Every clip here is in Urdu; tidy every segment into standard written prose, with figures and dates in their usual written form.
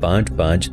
5-5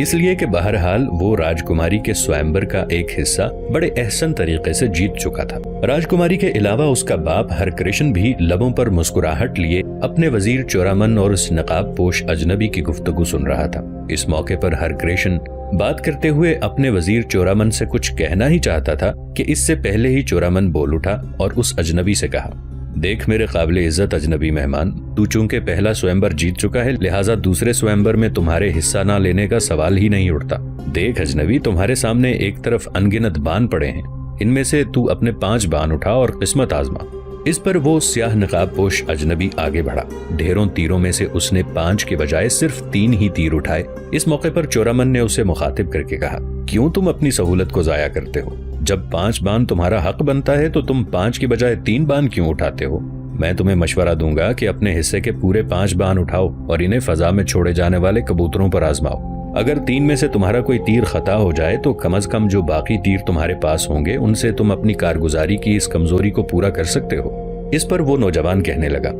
اس لیے کہ بہرحال وہ راجکماری کے سویمبر کا ایک حصہ بڑے احسن طریقے سے جیت چکا تھا۔ راجکماری کے علاوہ اس کا باپ ہرکرشن بھی لبوں پر مسکراہٹ لیے اپنے وزیر چورامن اور اس نقاب پوش اجنبی کی گفتگو سن رہا تھا۔ اس موقع پر ہرکرشن بات کرتے ہوئے اپنے وزیر چورامن سے کچھ کہنا ہی چاہتا تھا کہ اس سے پہلے ہی چورامن بول اٹھا اور اس اجنبی سے کہا، دیکھ میرے قابل عزت اجنبی مہمان، تو چونکہ پہلا سویمبر جیت چکا ہے لہٰذا دوسرے سویمبر میں تمہارے حصہ نہ لینے کا سوال ہی نہیں اٹھتا۔ دیکھ اجنبی، تمہارے سامنے ایک طرف انگنت بان پڑے ہیں، ان میں سے تو اپنے 5 بان اٹھا اور قسمت آزما۔ اس پر وہ سیاہ نقاب پوش اجنبی آگے بڑھا۔ ڈھیروں تیروں میں سے اس نے 5 کے بجائے صرف 3 ہی تیر اٹھائے۔ اس موقع پر چورامن نے اسے مخاطب کر کے کہا، کیوں تم اپنی سہولت کو ضائع کرتے ہو؟ جب 5 بان تمہارا حق بنتا ہے تو تم 5 کے بجائے 3 بان کیوں اٹھاتے ہو؟ میں تمہیں مشورہ دوں گا کہ اپنے حصے کے پورے 5 بان اٹھاؤ اور انہیں فضا میں چھوڑے جانے والے کبوتروں پر آزماؤ۔ اگر 3 میں سے تمہارا کوئی تیر خطا ہو جائے تو کم از کم جو باقی تیر تمہارے پاس ہوں گے ان سے تم اپنی کارگزاری کی اس کمزوری کو پورا کر سکتے ہو۔ اس پر وہ نوجوان کہنے لگا،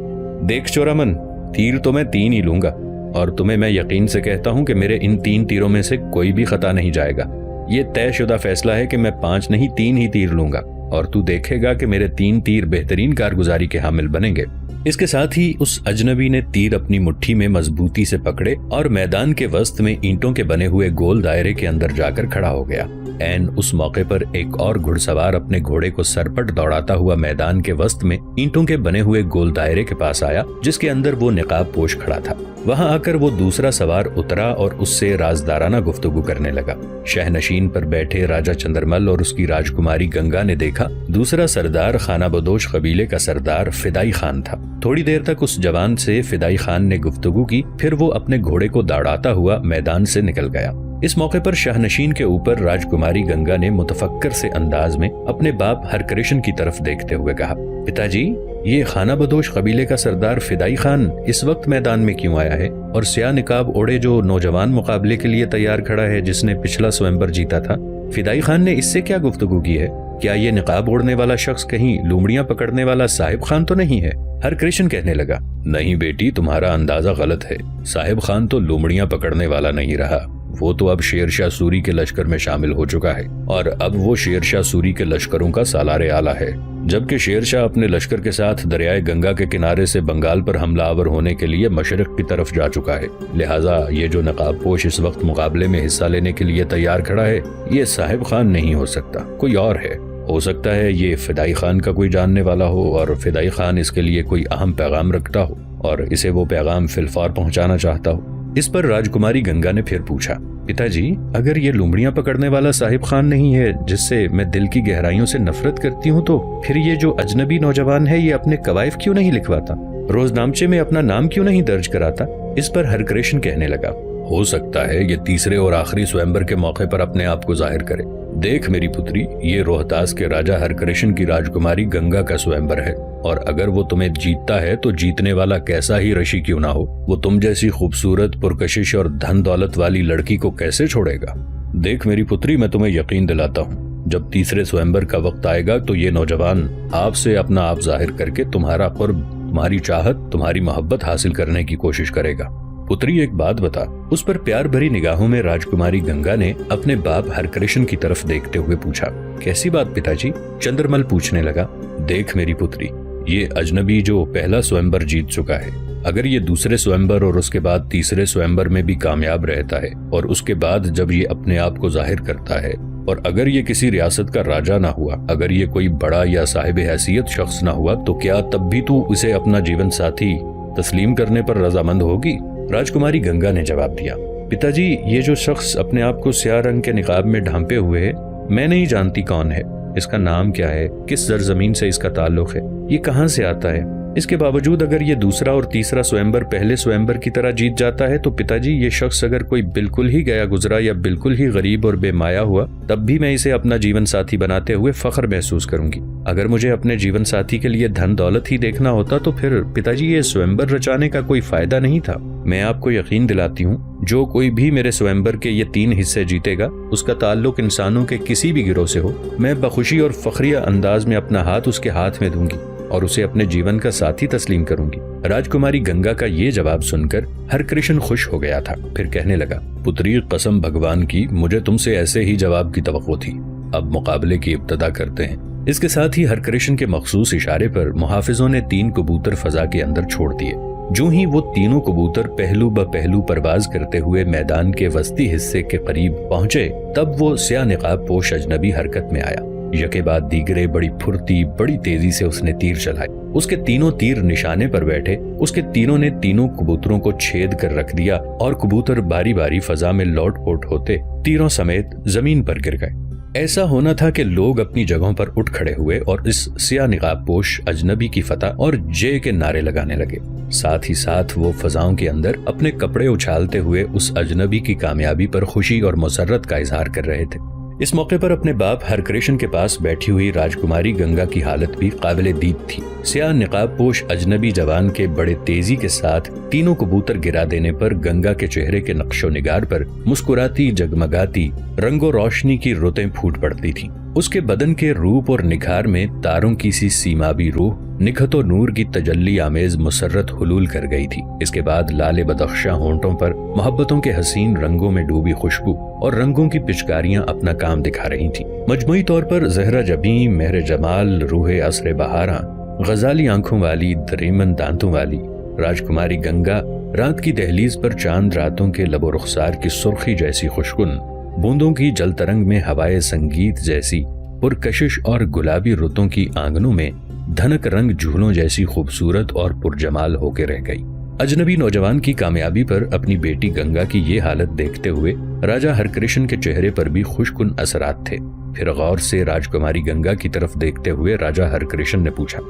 دیکھ چورامن، تیر تو میں 3 ہی لوں گا اور تمہیں میں یقین سے کہتا ہوں کہ میرے ان 3 تیروں میں سے کوئی بھی خطا نہیں جائے گا۔ یہ طے شدہ فیصلہ ہے کہ میں 5 نہیں 3 ہی تیر لوں گا اور تو دیکھے گا کہ میرے 3 تیر بہترین کارگزاری کے حامل بنیں گے۔ اس کے ساتھ ہی اس اجنبی نے تیر اپنی مٹھی میں مضبوطی سے پکڑے اور میدان کے وسط میں اینٹوں کے بنے ہوئے گول دائرے کے اندر جا کر کھڑا ہو گیا۔ عین اس موقع پر ایک اور گھڑ سوار اپنے گھوڑے کو سرپٹ دوڑاتا ہوا میدان کے وسط میں اینٹوں کے بنے ہوئے گول دائرے کے پاس آیا جس کے اندر وہ نقاب پوش کھڑا تھا۔ وہاں آ کر وہ دوسرا سوار اترا اور اس سے رازدارانہ گفتگو کرنے لگا۔ شہنشین پر بیٹھے راجا چندرمل اور اس کی راجکماری گنگا نے دیکھا دوسرا سردار خانہ بدوش قبیلے کا سردار فدائی خان تھا۔ تھوڑی دیر تک اس جوان سے فدائی خان نے گفتگو کی، پھر وہ اپنے گھوڑے کو دوڑاتا ہوا میدان سے نکل گیا۔ اس موقع پر شاہنشین کے اوپر راجکماری گنگا نے متفکر سے انداز میں اپنے باپ ہرکرشن کی طرف دیکھتے ہوئے کہا، پتا جی، یہ خانہ بدوش قبیلے کا سردار فدائی خان اس وقت میدان میں کیوں آیا ہے اور سیاہ نقاب اوڑے جو نوجوان مقابلے کے لیے تیار کھڑا ہے جس نے پچھلا سویمبر جیتا تھا؟ فدائی خان نے اس سے کیا گفتگو کی ہے؟ کیا یہ نقاب اوڑھنے والا شخص کہیں لومڑیاں پکڑنے والا صاحب خان تو نہیں ہے؟ ہرکرشن کہنے لگا، نہیں بیٹی، تمہارا اندازہ غلط ہے۔ صاحب خان تو لومڑیاں پکڑنے والا نہیں رہا، وہ تو اب شیر شاہ سوری کے لشکر میں شامل ہو چکا ہے اور اب وہ شیر شاہ سوری کے لشکروں کا سالار اعلیٰ ہے، جبکہ شیر شاہ اپنے لشکر کے ساتھ دریائے گنگا کے کنارے سے بنگال پر حملہ آور ہونے کے لیے مشرق کی طرف جا چکا ہے۔ لہٰذا یہ جو نقاب پوش اس وقت مقابلے میں حصہ لینے کے لیے تیار کھڑا ہے یہ صاحب خان نہیں ہو سکتا، کوئی اور ہے۔ ہو سکتا ہے یہ فدائی خان کا کوئی جاننے والا ہو اور فدائی خان اس کے لیے کوئی اہم پیغام رکھتا ہو اور اسے وہ پیغام فی الفور پہنچانا چاہتا ہو۔ اس پر راجکماری گنگا نے پھر پوچھا، پتا جی، اگر یہ لومڑیاں پکڑنے والا صاحب خان نہیں ہے جس سے میں دل کی گہرائیوں سے نفرت کرتی ہوں، تو پھر یہ جو اجنبی نوجوان ہے یہ اپنے قوائف کیوں نہیں لکھواتا؟ روز نامچے میں اپنا نام کیوں نہیں درج کراتا؟ اس پر ہرکرشن کہنے لگا، ہو سکتا ہے یہ تیسرے اور آخری سویمبر کے موقع پر اپنے آپ کو ظاہر کرے۔ دیکھ میری پتری، یہ روہتاس کے راجہ ہرکرشن کی راجکماری گنگا کا سویمبر ہے اور اگر وہ تمہیں جیتتا ہے تو جیتنے والا کیسا ہی رشی کیوں نہ ہو، وہ تم جیسی خوبصورت، پرکشش اور دھن دولت والی لڑکی کو کیسے چھوڑے گا؟ دیکھ میری پتری، میں تمہیں یقین دلاتا ہوں، جب تیسرے سویمبر کا وقت آئے گا تو یہ نوجوان آپ سے اپنا آپ ظاہر کر کے تمہارا قرب، تمہاری چاہت، تمہاری محبت حاصل کرنے کی کوشش کرے گا۔ پتری ایک بات بتا۔ اس پر پیار بھری نگاہوں میں راجکماری گنگا نے اپنے باپ ہرکرشن کی طرف دیکھتے ہوئے پوچھا، کیسی بات پتا جی؟ چندرمل پوچھنے لگا، دیکھ میری پتری، یہ اجنبی جو پہلا سویمبر جیت چکا ہے، اگر یہ دوسرے سویمبر اور اس کے بعد تیسرے سویمبر میں بھی کامیاب رہتا ہے اور اس کے بعد جب یہ اپنے آپ کو ظاہر کرتا ہے اور اگر یہ کسی ریاست کا راجہ نہ ہوا، اگر یہ کوئی بڑا یا صاحب حیثیت شخص نہ ہوا، تو کیا تب بھی تو اسے اپنا جیون ساتھی تسلیم کرنے پر رضامند ہوگی؟ راجکماری گنگا نے جواب دیا، پتا جی، یہ جو شخص اپنے آپ کو سیاہ رنگ کے نقاب میں ڈھانپے ہوئے ہے، میں نہیں جانتی کون ہے، اس کا نام کیا ہے، کس سرزمین سے اس کا تعلق ہے، یہ کہاں سے آتا ہے۔ اس کے باوجود اگر یہ دوسرا اور تیسرا سویمبر پہلے سویمبر کی طرح جیت جاتا ہے تو پتا جی، یہ شخص اگر کوئی بالکل ہی گیا گزرا یا بالکل ہی غریب اور بے مایا ہوا، تب بھی میں اسے اپنا جیون ساتھی بناتے ہوئے فخر محسوس کروں گی۔ اگر مجھے اپنے جیون ساتھی کے لیے دھن دولت ہی دیکھنا ہوتا تو پھر پتا جی یہ سویمبر رچانے کا کوئی فائدہ نہیں تھا۔ میں آپ کو یقین دلاتی ہوں، جو کوئی بھی میرے سویمبر کے یہ 3 حصے جیتے گا، اس کا تعلق انسانوں کے کسی بھی گروہ سے ہو، میں بخوشی اور فخریہ انداز میں اپنا ہاتھ اس کے ہاتھ میں دوں گی اور اسے اپنے جیون کا ساتھی تسلیم کروں گی۔ راجکماری گنگا کا یہ جواب سن کر ہر کرشن خوش ہو گیا تھا۔ پھر کہنے لگا، پتری قسم بھگوان کی، مجھے تم سے ایسے ہی جواب کی توقع تھی۔ اب مقابلے کی ابتدا کرتے ہیں۔ اس کے ساتھ ہی ہر کرشن کے مخصوص اشارے پر محافظوں نے 3 کبوتر فضا کے اندر چھوڑ دیے۔ جو ہی وہ تینوں کبوتر پہلو بہ پہلو پرواز کرتے ہوئے میدان کے وسطی حصے کے قریب پہنچے، تب وہ سیاہ نقاب پوش اجنبی حرکت میں آیا۔ یکے بعد دیگرے بڑی پھرتی بڑی تیزی سے اس نے تیر چلائے۔ اس کے تینوں تیر نشانے پر بیٹھے، اس کے تیروں نے تینوں کبوتروں کو چھید کر رکھ دیا اور کبوتر باری باری فضا میں لوٹ پوٹ ہوتے تیروں سمیت زمین پر گر گئے۔ ایسا ہونا تھا کہ لوگ اپنی جگہوں پر اٹھ کھڑے ہوئے اور اس سیاہ نقاب پوش اجنبی کی فتح اور جے کے نعرے لگانے لگے۔ ساتھ ہی ساتھ وہ فضاؤں کے اندر اپنے کپڑے اچھالتے ہوئے اس اجنبی کی کامیابی پر خوشی اور مسرت کا اظہار کر رہے تھے۔ اس موقع پر اپنے باپ ہر کرشن کے پاس بیٹھی ہوئی راجکماری گنگا کی حالت بھی قابل دید تھی۔ سیاہ نقاب پوش اجنبی جوان کے بڑے تیزی کے ساتھ تینوں کبوتر گرا دینے پر گنگا کے چہرے کے نقش و نگار پر مسکراتی جگمگاتی رنگ و روشنی کی رتیں پھوٹ پڑتی تھیں۔ اس کے بدن کے روپ اور نکھار میں تاروں کی سی سیمابی روح نکھت و نور کی تجلی آمیز مسرت حلول کر گئی تھی۔ اس کے بعد لال بدخشاں ہونٹوں پر محبتوں کے حسین رنگوں میں ڈوبی خوشبو اور رنگوں کی پچکاریاں اپنا کام دکھا رہی تھیں۔ مجموعی طور پر زہرہ جبیں، مہر جمال، روح عصر بہاراں، غزالی آنکھوں والی، دریمن دانتوں والی راجکماری گنگا رات کی دہلیز پر چاند راتوں کے لب و رخسار کی سرخی جیسی خوشگن، بوندوں کی جل ترنگ میں ہوائے سنگیت جیسی پرکشش اور گلابی رتوں کی آنگنوں میں دھنک رنگ جھولوں جیسی خوبصورت اور پرجمال ہو کے رہ گئی۔ اجنبی نوجوان کی کامیابی پر اپنی بیٹی گنگا کی یہ حالت دیکھتے ہوئے راجہ ہر کرشن کے چہرے پر بھی خوشکن اثرات تھے۔ پھر غور سے راجکماری گنگا کی طرف دیکھتے ہوئے راجہ ہر کرشن نے پوچھا،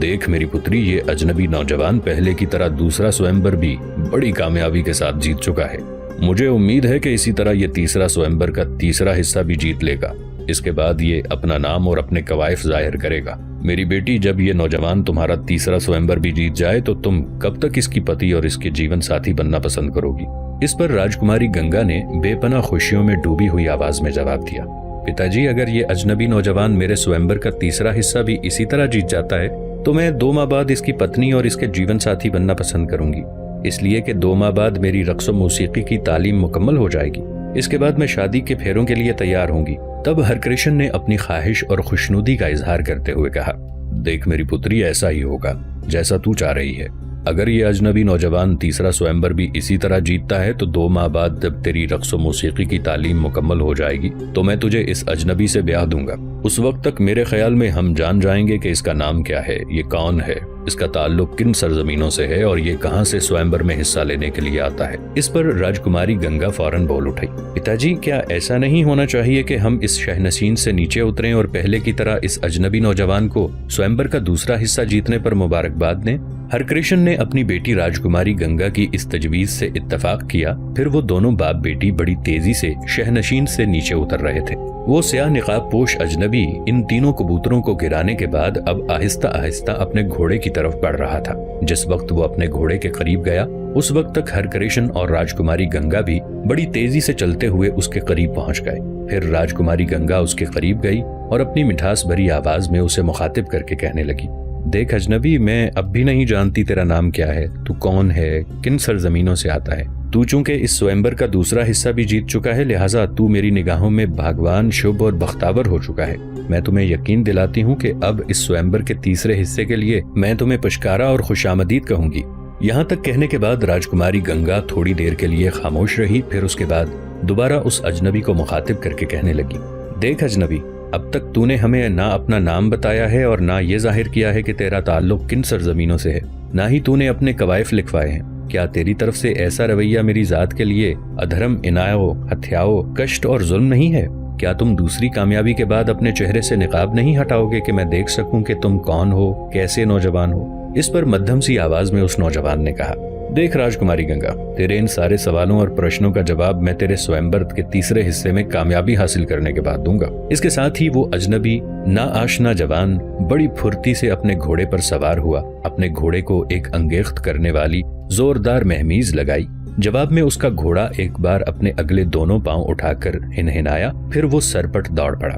دیکھ میری پتری، یہ اجنبی نوجوان پہلے کی طرح دوسرا سوئمبر بھی بڑی کامیابی کے ساتھ جیت چکا ہے۔ مجھے امید ہے کہ اسی طرح یہ تیسرا سوئمبر کا تیسرا حصہ بھی جیت لے گا۔ اس کے بعد یہ اپنا نام اور اپنے کوائف ظاہر کرے گا۔ میری بیٹی، جب یہ نوجوان تمہارا تیسرا سوئمبر بھی جیت جائے تو تم کب تک اس کی پتی اور اس کے جیون ساتھی بننا پسند کرو گی؟ اس پر راجکماری گنگا نے بے پناہ خوشیوں میں ڈوبی ہوئی آواز میں جواب دیا، پتا جی، اگر یہ اجنبی نوجوان میرے سوئمبر کا تیسرا حصہ بھی اسی طرح جیت جاتا ہے تو میں 2 ماہ بعد اس کی پتنی اور اس کے جیون ساتھی بننا پسند کروں گی، اس لیے کہ 2 ماہ بعد میری رقص و موسیقی کی تعلیم مکمل ہو جائے گی۔ اس کے بعد میں شادی کے پھیروں کے لیے تیار ہوں گی۔ تب ہر کرشن نے اپنی خواہش اور خوشنودی کا اظہار کرتے ہوئے کہا، دیکھ میری پتری، ایسا ہی ہوگا جیسا تو چاہ رہی ہے۔ اگر یہ اجنبی نوجوان تیسرا سوئمبر بھی اسی طرح جیتتا ہے تو 2 ماہ بعد جب تیری رقص و موسیقی کی تعلیم مکمل ہو جائے گی تو میں تجھے اس اجنبی سے بیاہ دوں گا۔ اس وقت تک میرے خیال میں ہم جان جائیں گے کہ اس کا نام کیا ہے، یہ کون ہے، اس کا تعلق کن سرزمینوں سے ہے اور یہ کہاں سے سوئمبر میں حصہ لینے کے لیے آتا ہے۔ اس پر راجکماری گنگا فوراً بول اٹھی، پتا جی، کیا ایسا نہیں ہونا چاہیے کہ ہم اس شہنشین سے نیچے اتریں اور پہلے کی طرح اس اجنبی نوجوان کو سوئمبر کا دوسرا حصہ جیتنے پر مبارکباد دیں؟ ہر کرشن نے اپنی بیٹی راجکماری گنگا کی اس تجویز سے اتفاق کیا۔ پھر وہ دونوں باپ بیٹی بڑی تیزی سے شہنشین سے نیچے اتر رہے تھے۔ وہ سیاہ نقاب پوش اجنبی ان تینوں کبوتروں کو گرانے کے بعد اب آہستہ آہستہ اپنے گھوڑے کی طرف بڑھ رہا تھا۔ جس وقت وہ اپنے گھوڑے کے قریب گیا، اس وقت تک ہر کرشن اور راجکماری گنگا بھی بڑی تیزی سے چلتے ہوئے اس کے قریب پہنچ گئے۔ پھر راجکماری گنگا اس کے قریب گئی اور اپنی مٹھاس بھری آواز میں اسے مخاطب کر کے کہنے لگی، دیکھ اجنبی، میں اب بھی نہیں جانتی تیرا نام کیا ہے، تو کون ہے، کن سرزمینوں سے آتا ہے۔ تو چونکہ اس سوئمبر کا دوسرا حصہ بھی جیت چکا ہے، لہٰذا تو میری نگاہوں میں بھاگوان، شبھ اور بختاور ہو چکا ہے۔ میں تمہیں یقین دلاتی ہوں کہ اب اس سوئمبر کے تیسرے حصے کے لیے میں تمہیں پشکارا اور خوش آمدید کہوں گی۔ یہاں تک کہنے کے بعد راجکماری گنگا تھوڑی دیر کے لیے خاموش رہی۔ پھر اس کے بعد دوبارہ اس اجنبی کو مخاطب کر کے کہنے لگی، دیکھ اجنبی، اب تک تو نے ہمیں نہ اپنا نام بتایا ہے اور نہ یہ ظاہر کیا ہے کہ تیرا تعلق کن سرزمینوں سے ہے، نہ ہی تو نے اپنے کوائف لکھوائے ہیں۔ کیا تیری طرف سے ایسا رویہ میری ذات کے لیے ادھرم، انایو، ہتھیاؤ، کشٹ اور ظلم نہیں ہے؟ کیا تم دوسری کامیابی کے بعد اپنے چہرے سے نقاب نہیں ہٹاؤ گے کہ میں دیکھ سکوں کہ تم کون ہو، کیسے نوجوان ہو؟ اس پر مدھم سی آواز میں اس نوجوان نے کہا، دیکھ راجکماری گنگا، تیرے ان سارے سوالوں اور پرشنوں کا جواب میں تیرے سوئمبر کے تیسرے حصے میں کامیابی حاصل کرنے کے بعد دوں گا۔ اس کے ساتھ ہی وہ اجنبی ناآشنا جوان بڑی پھرتی سے اپنے گھوڑے پر سوار ہوا، اپنے گھوڑے کو ایک انگیخت کرنے والی زوردار مہمیز لگائی۔ جواب میں اس کا گھوڑا ایک بار اپنے اگلے دونوں پاؤں اٹھا کر ہنہنایا، پھر وہ سرپٹ دوڑ پڑا۔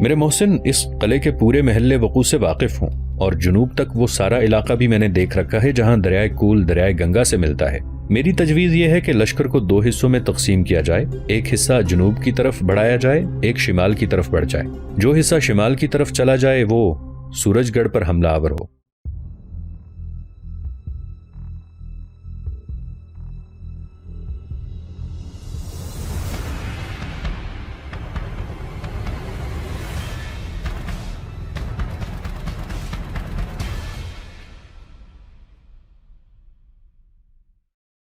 میرے محسن، اس قلعے کے پورے محلے وقوع سے واقف ہوں اور جنوب تک وہ سارا علاقہ بھی میں نے دیکھ رکھا ہے جہاں دریائے کول دریائے گنگا سے ملتا ہے۔ میری تجویز یہ ہے کہ لشکر کو 2 حصوں میں تقسیم کیا جائے، ایک حصہ جنوب کی طرف بڑھایا جائے، ایک شمال کی طرف بڑھ جائے۔ جو حصہ شمال کی طرف چلا جائے وہ سورج گڑھ پر حملہ آور ہو،